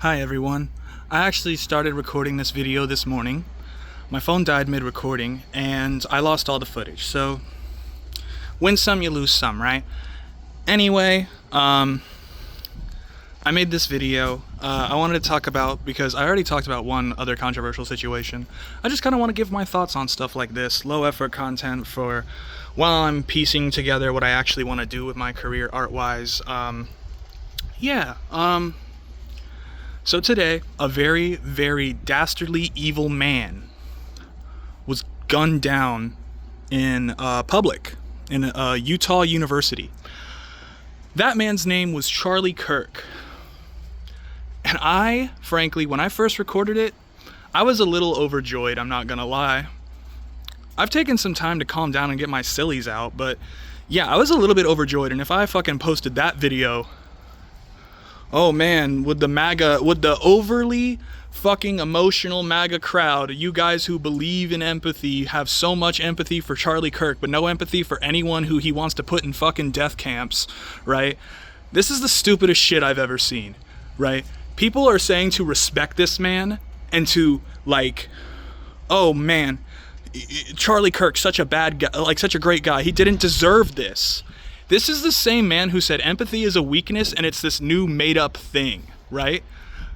Hi everyone. I actually started recording this video this morning. My phone died mid-recording and I lost all the footage. So, win some, you lose some, right? Anyway, I made this video. I wanted to talk about, because I already talked about one other controversial situation. I just kind of want to give my thoughts on stuff like this. Low effort content for while I'm piecing together what I actually want to do with my career art-wise. So today, a very, very dastardly evil man was gunned down in public in a Utah university. That man's name was Charlie Kirk. And I, frankly, when I first recorded it, I was a little overjoyed, I'm not gonna lie. I've taken some time to calm down and get my sillies out, but yeah, I was a little bit overjoyed, and if I fucking posted that video, oh man, would the overly fucking emotional MAGA crowd, you guys who believe in empathy, have so much empathy for Charlie Kirk, but no empathy for anyone who he wants to put in fucking death camps, right? This is the stupidest shit I've ever seen, right? People are saying to respect this man and to, like, oh man, Charlie Kirk, such a bad guy, like such a great guy, he didn't deserve this. This is the same man who said empathy is a weakness and it's this new made-up thing, right?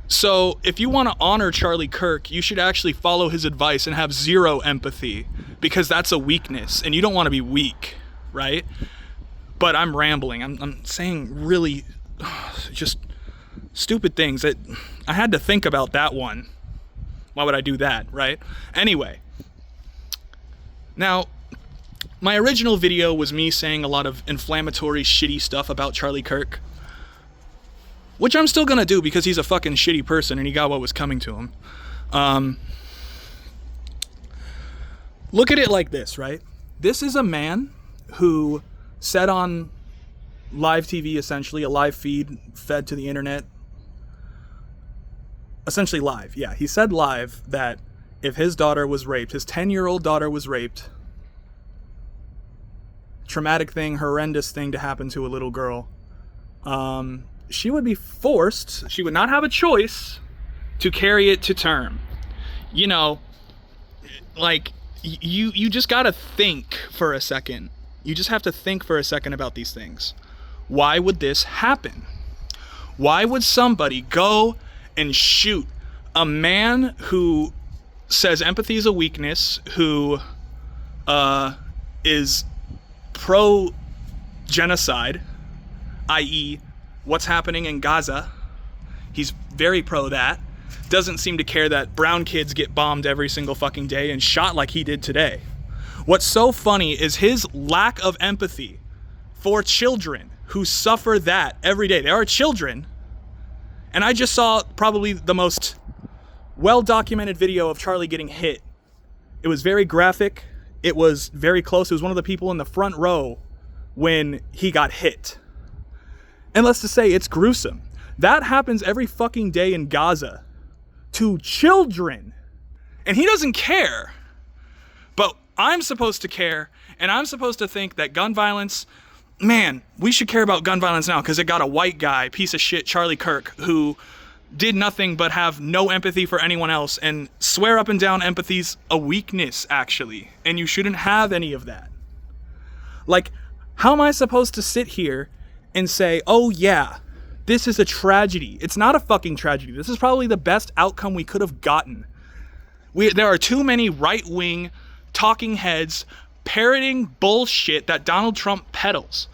So if you want to honor Charlie Kirk, you should actually follow his advice and have zero empathy, because that's a weakness and you don't want to be weak, right? But I'm rambling. I'm saying really just stupid things that I had to think about that one. Why would I do that, right? Anyway, now, my original video was me saying a lot of inflammatory, shitty stuff about Charlie Kirk, which I'm still gonna do because he's a fucking shitty person and he got what was coming to him. Look at it like this, right? This is a man who said on live TV, essentially, a live feed fed to the internet, essentially live, yeah. He said live that if his daughter was raped, his 10-year-old daughter was raped, traumatic thing, horrendous thing to happen to a little girl, she would be forced, she would not have a choice to carry it to term. You know, like, you just gotta think for a second. You just have to think for a second about these things. Why would this happen? Why would somebody go and shoot a man who says empathy is a weakness, who is pro-genocide, i.e. what's happening in Gaza? He's very pro that. Doesn't seem to care that brown kids get bombed every single fucking day and shot like he did today. What's so funny is his lack of empathy for children who suffer that every day. There are children, and I just saw probably the most well-documented video of Charlie getting hit. It was very graphic. It was very close. It was one of the people in the front row when he got hit. And let's just say it's gruesome. That happens every fucking day in Gaza to children. And he doesn't care. But I'm supposed to care, and I'm supposed to think that gun violence, man, we should care about gun violence now because it got a white guy, piece of shit, Charlie Kirk, who did nothing but have no empathy for anyone else and swear up and down empathy's a weakness, actually, and you shouldn't have any of that. Like, how am I supposed to sit here and say, oh yeah, this is a tragedy? It's not a fucking tragedy. This is probably the best outcome we could have gotten. There are too many right-wing talking heads parroting bullshit that Donald Trump peddles.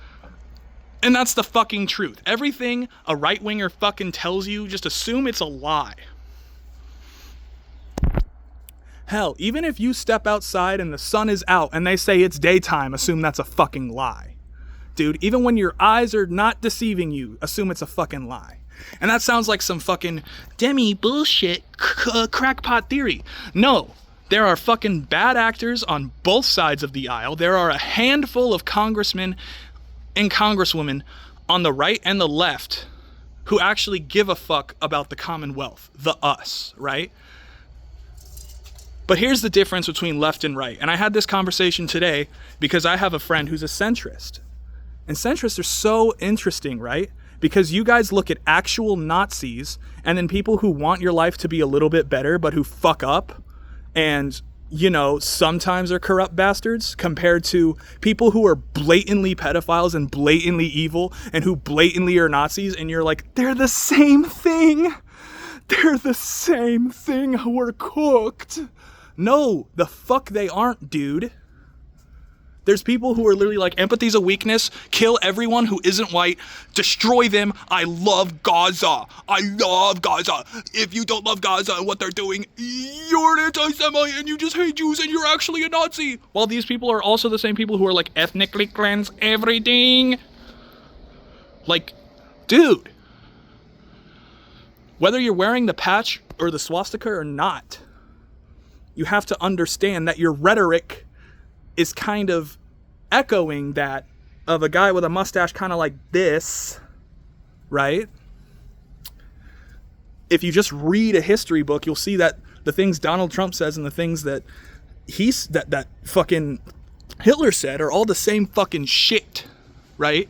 And that's the fucking truth. Everything a right-winger fucking tells you, just assume it's a lie. Hell, even if you step outside and the sun is out and they say it's daytime, assume that's a fucking lie. Dude, even when your eyes are not deceiving you, assume it's a fucking lie. And that sounds like some fucking demi bullshit crackpot theory. No, there are fucking bad actors on both sides of the aisle. There are a handful of congressmen and congresswomen on the right and the left who actually give a fuck about the Commonwealth, the us, right? But here's the difference between left and right. And I had this conversation today because I have a friend who's a centrist. And centrists are so interesting, right? Because you guys look at actual Nazis and then people who want your life to be a little bit better, but who fuck up and, you know, sometimes are corrupt bastards, compared to people who are blatantly pedophiles and blatantly evil and who blatantly are Nazis. And you're like, they're the same thing. They're the same thing. We're cooked. No, the fuck they aren't, dude. There's people who are literally like, empathy's a weakness, kill everyone who isn't white, destroy them, I love Gaza, I love Gaza. If you don't love Gaza and what they're doing, you're an anti-Semite and you just hate Jews and you're actually a Nazi. While these people are also the same people who are like, ethnically cleanse everything. Like, dude. Whether you're wearing the patch or the swastika or not, you have to understand that your rhetoric is kind of echoing that of a guy with a mustache kind of like this, right? If you just read a history book, you'll see that the things Donald Trump says and the things that that fucking Hitler said are all the same fucking shit, right?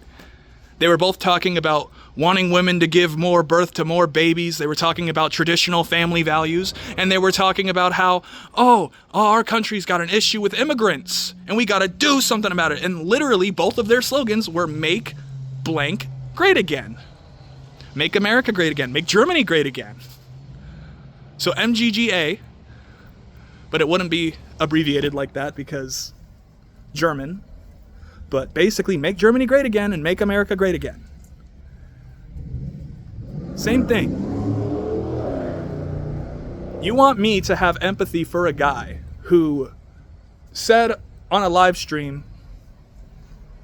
They were both talking about wanting women to give more birth to more babies. They were talking about traditional family values. And they were talking about how, our country's got an issue with immigrants and we got to do something about it. And literally both of their slogans were make blank great again. Make America great again. Make Germany great again. So MGGA, but it wouldn't be abbreviated like that because German. But basically, make Germany great again and make America great again. Same thing. You want me to have empathy for a guy who said on a live stream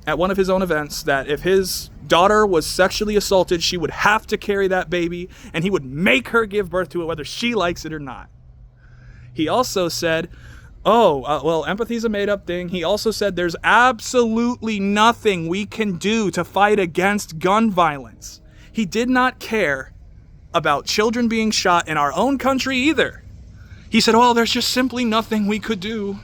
at one of his own events that if his daughter was sexually assaulted, she would have to carry that baby and he would make her give birth to it whether she likes it or not. He also said, empathy's a made-up thing. He also said there's absolutely nothing we can do to fight against gun violence. He did not care about children being shot in our own country either. He said, there's just simply nothing we could do.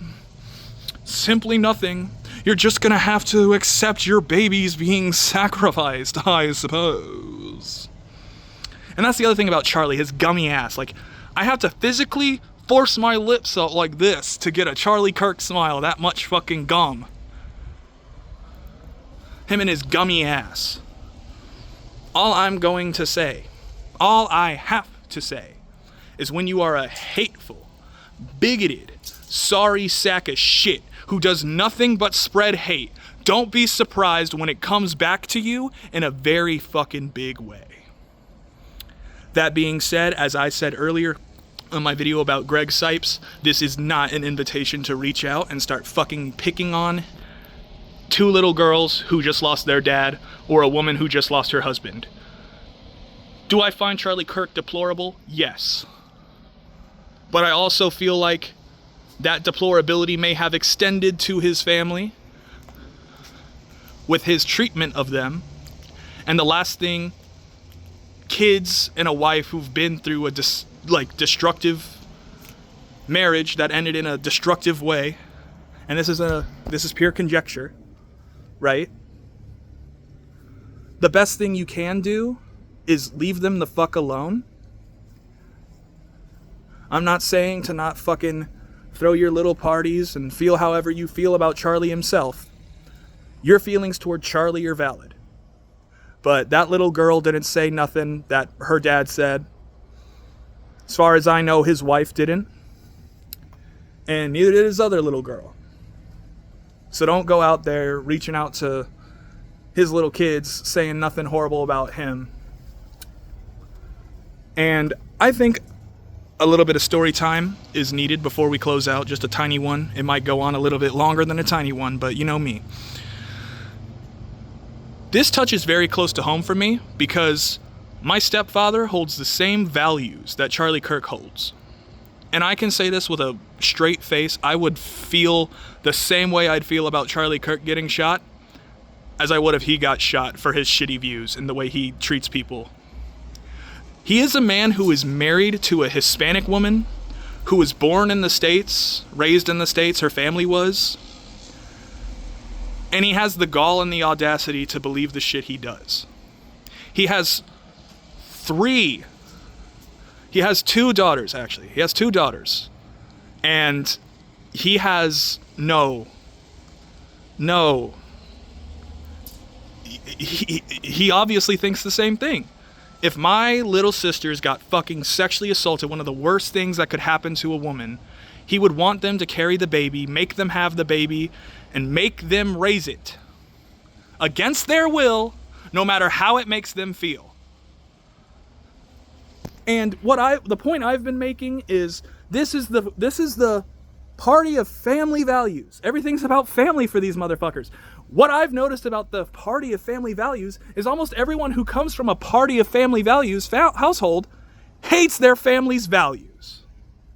Simply nothing. You're just gonna have to accept your babies being sacrificed, I suppose. And that's the other thing about Charlie, his gummy ass. Like, I have to physically force my lips out like this to get a Charlie Kirk smile, that much fucking gum. Him and his gummy ass. All I'm going to say, all I have to say, is when you are a hateful, bigoted, sorry sack of shit who does nothing but spread hate, don't be surprised when it comes back to you in a very fucking big way. That being said, as I said earlier in my video about Greg Sipes, this is not an invitation to reach out and start fucking picking on two little girls who just lost their dad or a woman who just lost her husband. Do I find Charlie Kirk deplorable? Yes. But I also feel like that deplorability may have extended to his family with his treatment of them. And the last thing, kids and a wife who've been through a destructive marriage that ended in a destructive way. And this is pure conjecture, right? The best thing you can do is leave them the fuck alone. I'm not saying to not fucking throw your little parties and feel however you feel about Charlie himself. Your feelings toward Charlie are valid. But that little girl didn't say nothing that her dad said. As far as I know, his wife didn't. And neither did his other little girl. So don't go out there reaching out to his little kids saying nothing horrible about him. And I think a little bit of story time is needed before we close out, just a tiny one. It might go on a little bit longer than a tiny one, but you know me. This touches very close to home for me because my stepfather holds the same values that Charlie Kirk holds. And I can say this with a straight face, I would feel the same way I'd feel about Charlie Kirk getting shot as I would if he got shot for his shitty views and the way he treats people. He is a man who is married to a Hispanic woman who was born in the States, raised in the States, her family was. And he has the gall and the audacity to believe the shit he does. He has two daughters, actually. He has 2 daughters. And he has he obviously thinks the same thing. If my little sisters got fucking sexually assaulted, one of the worst things that could happen to a woman, he would want them to carry the baby, make them have the baby, and make them raise it against their will, no matter how it makes them feel. And the point I've been making is this is the party of family values. Everything's about family for these motherfuckers. What I've noticed about the party of family values is almost everyone who comes from a party of family values household hates their family's values.